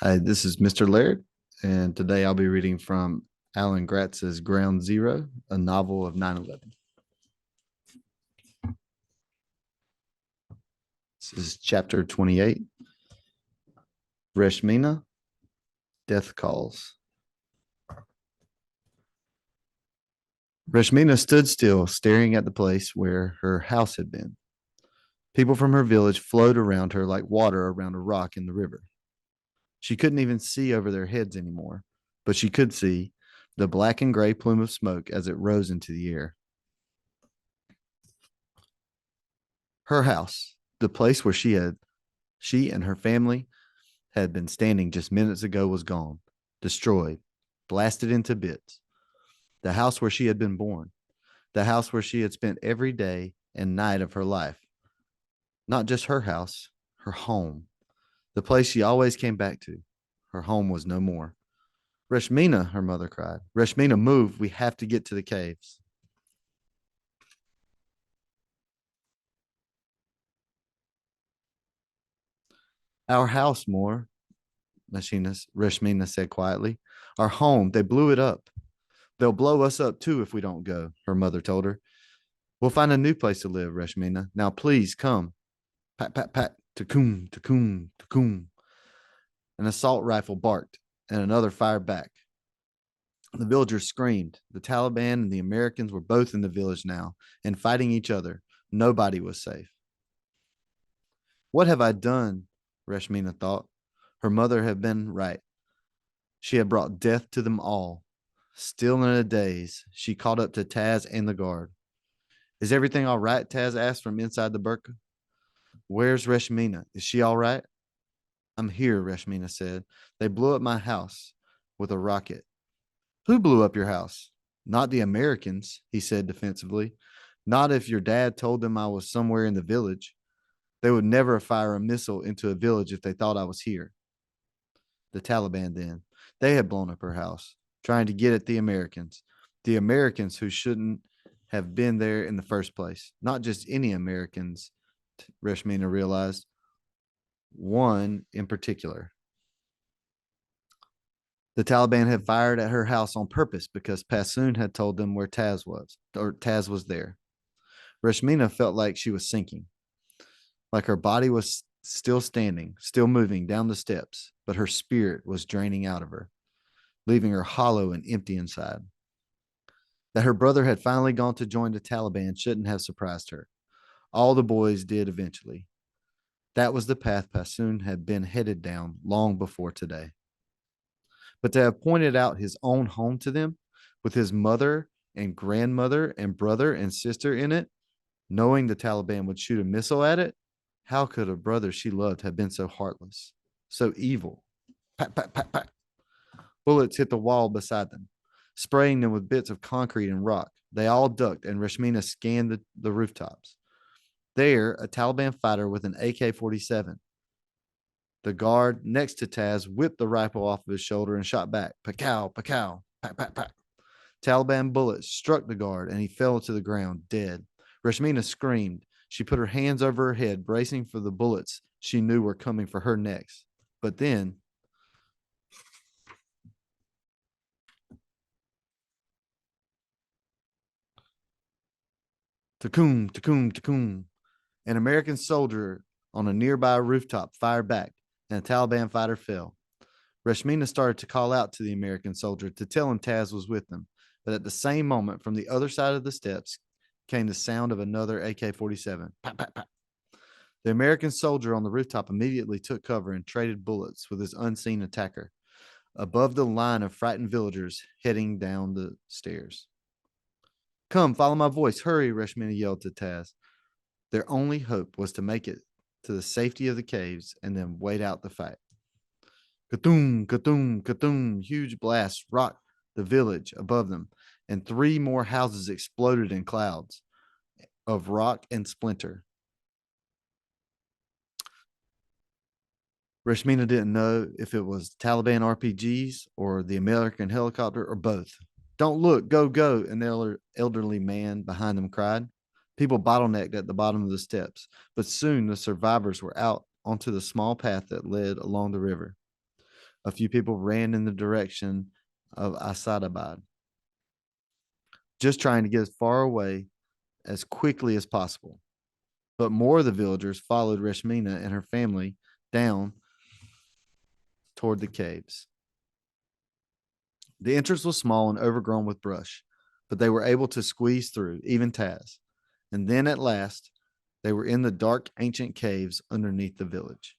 Hi, this is Mr. Laird, and today I'll be reading from Alan Gratz's Ground Zero, a novel of 9/11. This is chapter 28, Reshmina, Death Calls. Reshmina stood still, staring at the place where her house had been. People from her village flowed around her like water around a rock in the river. She couldn't even see over their heads anymore, but she could see the black and gray plume of smoke as it rose into the air. Her house, the place where she and her family had been standing just minutes ago, was gone, destroyed, blasted into bits. The house where she had been born, the house where she had spent every day and night of her life. Not just her house, her home, the place she always came back to. Her home was no more. Reshmina, her mother cried. Reshmina, move. We have to get to the caves. Our house, more, Reshmina said quietly. Our home, they blew it up. They'll blow us up too if we don't go, her mother told her. We'll find a new place to live, Reshmina. Now please come. Pat, pat, pat, takum, takum, takum. An assault rifle barked, and another fired back. The villagers screamed. The Taliban and the Americans were both in the village now and fighting each other. Nobody was safe. What have I done? Reshmina thought. Her mother had been right. She had brought death to them all. Still in a daze, she called up to Taz and the guard. Is everything all right? Taz asked from inside the burqa. Where's Reshmina? Is she all right? I'm here, Reshmina said. They blew up my house with a rocket. Who blew up your house? Not the Americans, he said defensively. Not if your dad told them I was somewhere in the village. They would never fire a missile into a village if they thought I was here. The Taliban then. They had blown up her house, trying to get at the Americans. The Americans who shouldn't have been there in the first place. Not just any Americans, Reshmina realized. One in particular. The Taliban had fired at her house on purpose because Passoon had told them where Taz was, or Taz was there. Reshmina felt like she was sinking, like her body was still standing, still moving down the steps, but her spirit was draining out of her, leaving her hollow and empty inside. That her brother had finally gone to join the Taliban shouldn't have surprised her. All the boys did eventually. That was the path Passoon had been headed down long before today. But to have pointed out his own home to them, with his mother and grandmother and brother and sister in it, knowing the Taliban would shoot a missile at it, how could a brother she loved have been so heartless, so evil? Pat, pat, pat, pat. Bullets hit the wall beside them, spraying them with bits of concrete and rock. They all ducked, and Reshmina scanned the rooftops. There, a Taliban fighter with an AK 47. The guard next to Taz whipped the rifle off of his shoulder and shot back. Pacow, pacow, pat, pat, pat. Taliban bullets struck the guard, and he fell to the ground, dead. Reshmina screamed. She put her hands over her head, bracing for the bullets she knew were coming for her next. But then, takum, takum, takum. An American soldier on a nearby rooftop fired back, and a Taliban fighter fell. Reshmina started to call out to the American soldier to tell him Taz was with them, but at the same moment, from the other side of the steps, came the sound of another AK 47. Pat, pat, pat. The American soldier on the rooftop immediately took cover and traded bullets with his unseen attacker above the line of frightened villagers heading down the stairs. Come, follow my voice. Hurry, Reshmina yelled to Taz. Their only hope was to make it to the safety of the caves and then wait out the fight. Kathum, kathum, kathum. Huge blasts rocked the village above them, and three more houses exploded in clouds of rock and splinter. Reshmina didn't know if it was Taliban RPGs or the American helicopter or both. Don't look, go, go, an elderly man behind them cried. People bottlenecked at the bottom of the steps, but soon the survivors were out onto the small path that led along the river. A few people ran in the direction of Asadabad, just trying to get as far away as quickly as possible. But more of the villagers followed Reshmina and her family down toward the caves. The entrance was small and overgrown with brush, but they were able to squeeze through, even Taz. And then at last, they were in the dark, ancient caves underneath the village.